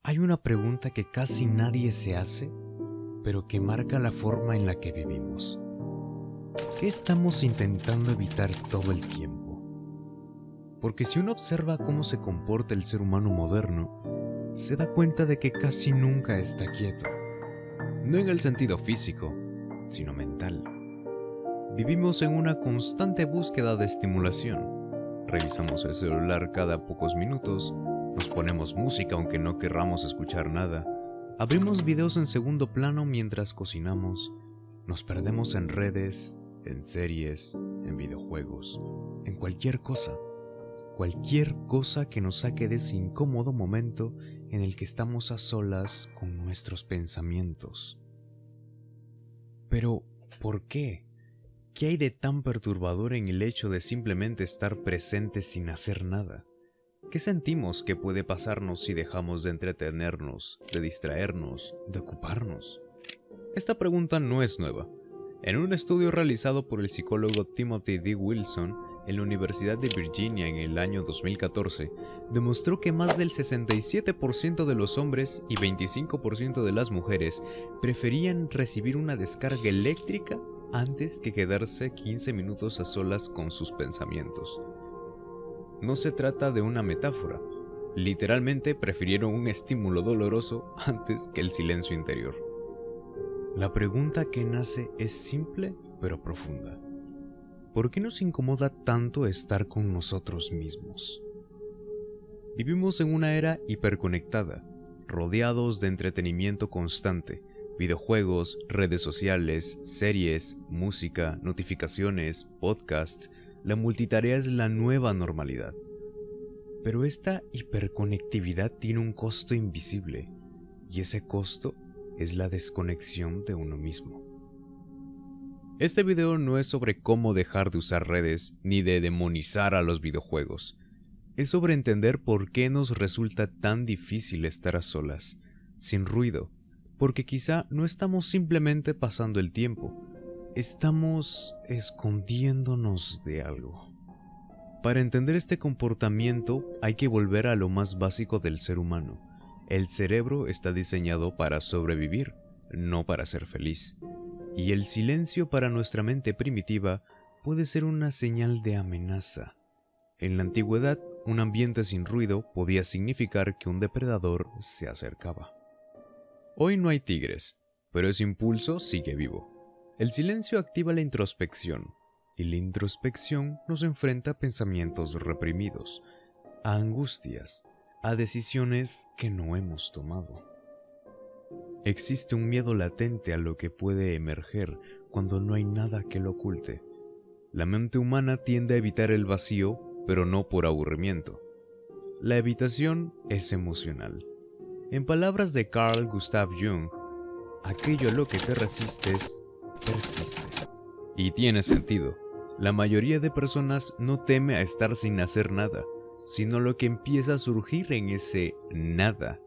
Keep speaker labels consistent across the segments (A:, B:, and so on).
A: Hay una pregunta que casi nadie se hace, pero que marca la forma en la que vivimos. ¿Qué estamos intentando evitar todo el tiempo? Porque si uno observa cómo se comporta el ser humano moderno, se da cuenta de que casi nunca está quieto. No en el sentido físico, sino mental. Vivimos en una constante búsqueda de estimulación. Revisamos el celular cada pocos minutos, nos ponemos música aunque no querramos escuchar nada, abrimos videos en segundo plano mientras cocinamos, nos perdemos en redes, en series, en videojuegos, en cualquier cosa que nos saque de ese incómodo momento en el que estamos a solas con nuestros pensamientos. Pero, ¿por qué? ¿Qué hay de tan perturbador en el hecho de simplemente estar presentes sin hacer nada? ¿Qué sentimos que puede pasarnos si dejamos de entretenernos, de distraernos, de ocuparnos? Esta pregunta no es nueva. En un estudio realizado por el psicólogo Timothy D. Wilson en la Universidad de Virginia en el año 2014, demostró que más del 67% de los hombres y 25% de las mujeres preferían recibir una descarga eléctrica antes que quedarse 15 minutos a solas con sus pensamientos. No se trata de una metáfora. Literalmente prefirieron un estímulo doloroso antes que el silencio interior. La pregunta que nace es simple pero profunda. ¿Por qué nos incomoda tanto estar con nosotros mismos? Vivimos en una era hiperconectada, rodeados de entretenimiento constante, videojuegos, redes sociales, series, música, notificaciones, podcasts. La multitarea es la nueva normalidad. Pero esta hiperconectividad tiene un costo invisible, y ese costo es la desconexión de uno mismo. Este video no es sobre cómo dejar de usar redes ni de demonizar a los videojuegos. Es sobre entender por qué nos resulta tan difícil estar a solas, sin ruido, porque quizá no estamos simplemente pasando el tiempo, estamos escondiéndonos de algo. Para entender este comportamiento hay que volver a lo más básico del ser humano. El cerebro está diseñado para sobrevivir, no para ser feliz. Y el silencio para nuestra mente primitiva puede ser una señal de amenaza. En la antigüedad, un ambiente sin ruido podía significar que un depredador se acercaba. Hoy no hay tigres, pero ese impulso sigue vivo. El silencio activa la introspección, y la introspección nos enfrenta a pensamientos reprimidos, a angustias, a decisiones que no hemos tomado. Existe un miedo latente a lo que puede emerger cuando no hay nada que lo oculte. La mente humana tiende a evitar el vacío, pero no por aburrimiento. La evitación es emocional. En palabras de Carl Gustav Jung, aquello a lo que te resistes, persiste. Y tiene sentido. La mayoría de personas no teme a estar sin hacer nada, sino lo que empieza a surgir en ese nada.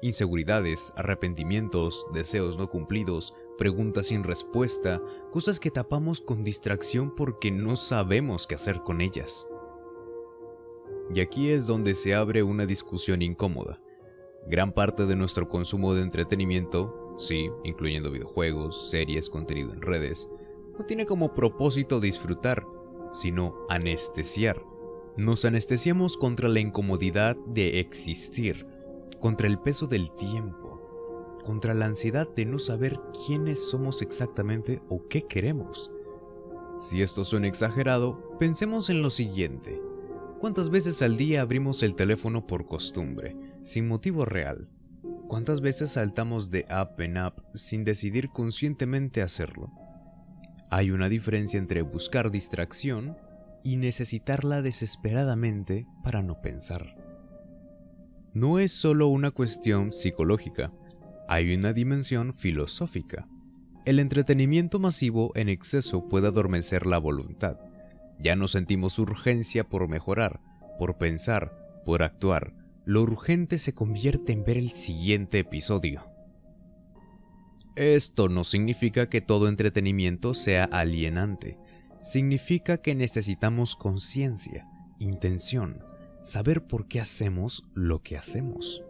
A: Inseguridades, arrepentimientos, deseos no cumplidos, preguntas sin respuesta, cosas que tapamos con distracción porque no sabemos qué hacer con ellas. Y aquí es donde se abre una discusión incómoda. Gran parte de nuestro consumo de entretenimiento, sí, incluyendo videojuegos, series, contenido en redes, no tiene como propósito disfrutar, sino anestesiar. Nos anestesiamos contra la incomodidad de existir, contra el peso del tiempo, contra la ansiedad de no saber quiénes somos exactamente o qué queremos. Si esto suena exagerado, pensemos en lo siguiente. ¿Cuántas veces al día abrimos el teléfono por costumbre, sin motivo real? ¿Cuántas veces saltamos de app en app sin decidir conscientemente hacerlo? Hay una diferencia entre buscar distracción y necesitarla desesperadamente para no pensar. No es solo una cuestión psicológica, hay una dimensión filosófica. El entretenimiento masivo en exceso puede adormecer la voluntad. Ya no sentimos urgencia por mejorar, por pensar, por actuar. Lo urgente se convierte en ver el siguiente episodio. Esto no significa que todo entretenimiento sea alienante. Significa que necesitamos conciencia, intención, saber por qué hacemos lo que hacemos.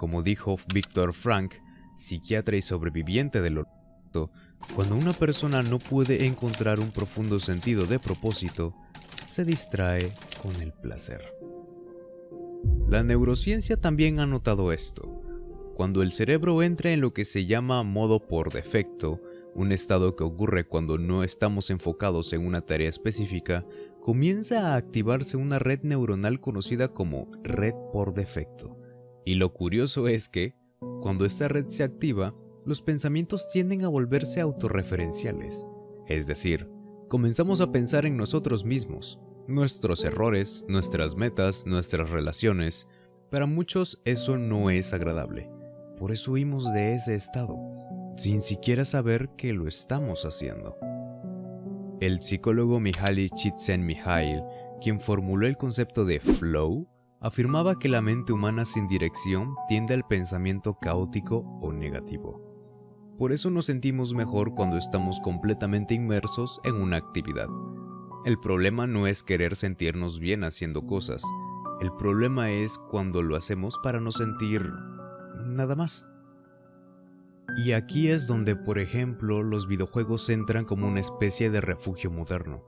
A: Como dijo Viktor Frankl, psiquiatra y sobreviviente del Holocausto, cuando una persona no puede encontrar un profundo sentido de propósito, se distrae con el placer. La neurociencia también ha notado esto. Cuando el cerebro entra en lo que se llama modo por defecto, un estado que ocurre cuando no estamos enfocados en una tarea específica, comienza a activarse una red neuronal conocida como red por defecto. Y lo curioso es que, cuando esta red se activa, los pensamientos tienden a volverse autorreferenciales. Es decir, comenzamos a pensar en nosotros mismos, nuestros errores, nuestras metas, nuestras relaciones. Para muchos eso no es agradable. Por eso huimos de ese estado, sin siquiera saber que lo estamos haciendo. El psicólogo Mihaly Csikszentmihalyi, quien formuló el concepto de flow, afirmaba que la mente humana sin dirección tiende al pensamiento caótico o negativo. Por eso nos sentimos mejor cuando estamos completamente inmersos en una actividad. El problema no es querer sentirnos bien haciendo cosas. El problema es cuando lo hacemos para no sentir nada más. Y aquí es donde, por ejemplo, los videojuegos entran como una especie de refugio moderno.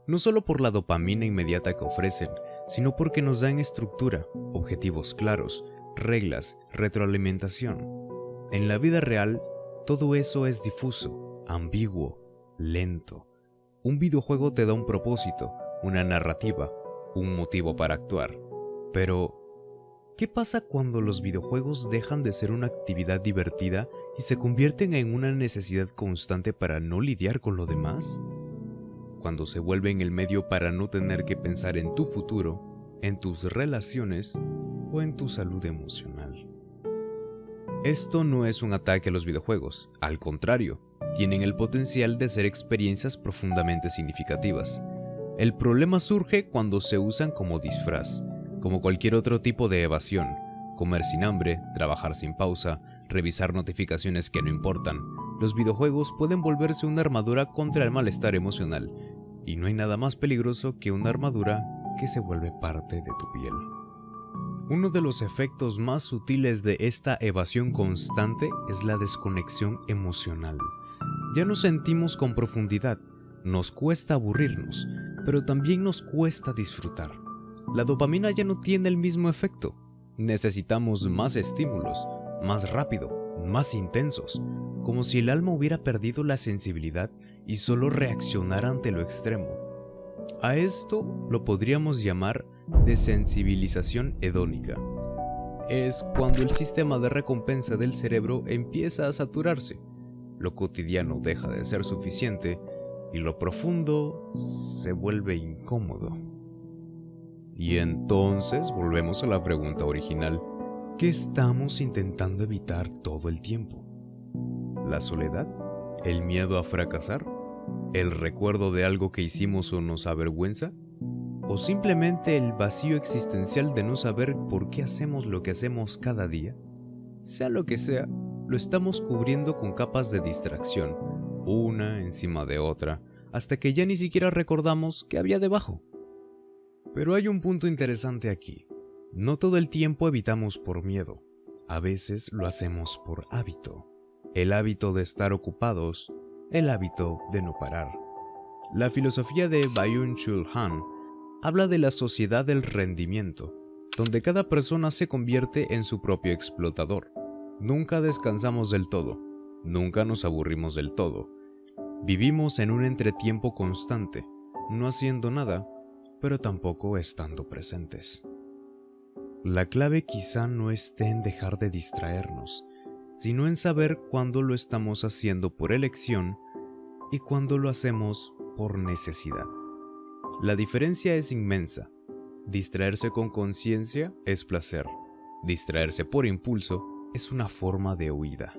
A: No solo por la dopamina inmediata que ofrecen, sino porque nos dan estructura, objetivos claros, reglas, retroalimentación. En la vida real, todo eso es difuso, ambiguo, lento. Un videojuego te da un propósito, una narrativa, un motivo para actuar. Pero, ¿qué pasa cuando los videojuegos dejan de ser una actividad divertida y se convierten en una necesidad constante para no lidiar con lo demás? Cuando se vuelven el medio para no tener que pensar en tu futuro, en tus relaciones o en tu salud emocional. Esto no es un ataque a los videojuegos, al contrario, tienen el potencial de ser experiencias profundamente significativas. El problema surge cuando se usan como disfraz, como cualquier otro tipo de evasión: comer sin hambre, trabajar sin pausa, revisar notificaciones que no importan. Los videojuegos pueden volverse una armadura contra el malestar emocional, y no hay nada más peligroso que una armadura que se vuelve parte de tu piel. Uno de los efectos más sutiles de esta evasión constante es la desconexión emocional. Ya nos sentimos con profundidad, nos cuesta aburrirnos, pero también nos cuesta disfrutar. La dopamina ya no tiene el mismo efecto. Necesitamos más estímulos, más rápido, más intensos, como si el alma hubiera perdido la sensibilidad y solo reaccionara ante lo extremo. A esto lo podríamos llamar desensibilización hedónica. Es cuando el sistema de recompensa del cerebro empieza a saturarse, lo cotidiano deja de ser suficiente y lo profundo se vuelve incómodo. Y entonces volvemos a la pregunta original: ¿qué estamos intentando evitar todo el tiempo? ¿La soledad? ¿El miedo a fracasar? ¿El recuerdo de algo que hicimos o nos avergüenza? ¿O simplemente el vacío existencial de no saber por qué hacemos lo que hacemos cada día? Sea lo que sea, lo estamos cubriendo con capas de distracción, una encima de otra, hasta que ya ni siquiera recordamos qué había debajo. Pero hay un punto interesante aquí. No todo el tiempo evitamos por miedo. A veces lo hacemos por hábito. El hábito de estar ocupados, el hábito de no parar. La filosofía de Byung-Chul Han habla de la sociedad del rendimiento, donde cada persona se convierte en su propio explotador. Nunca descansamos del todo, nunca nos aburrimos del todo. Vivimos en un entretiempo constante, no haciendo nada, pero tampoco estando presentes. La clave quizá no esté en dejar de distraernos, sino en saber cuándo lo estamos haciendo por elección y cuándo lo hacemos por necesidad. La diferencia es inmensa. Distraerse con conciencia es placer. Distraerse por impulso es una forma de huida.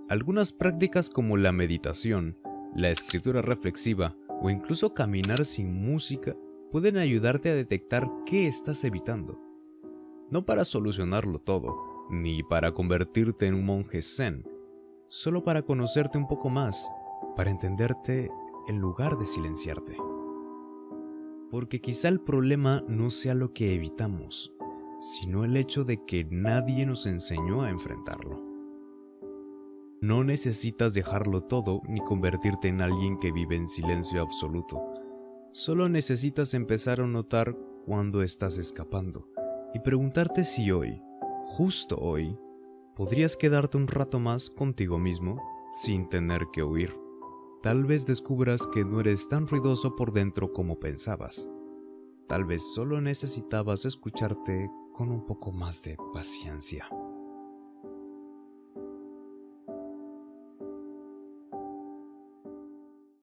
A: Algunas prácticas como la meditación, la escritura reflexiva o incluso caminar sin música pueden ayudarte a detectar qué estás evitando. No para solucionarlo todo, ni para convertirte en un monje zen, solo para conocerte un poco más, para entenderte en lugar de silenciarte. Porque quizá el problema no sea lo que evitamos, sino el hecho de que nadie nos enseñó a enfrentarlo. No necesitas dejarlo todo ni convertirte en alguien que vive en silencio absoluto. Solo necesitas empezar a notar cuando estás escapando y preguntarte si hoy, justo hoy, podrías quedarte un rato más contigo mismo sin tener que huir. Tal vez descubras que no eres tan ruidoso por dentro como pensabas. Tal vez solo necesitabas escucharte con un poco más de paciencia.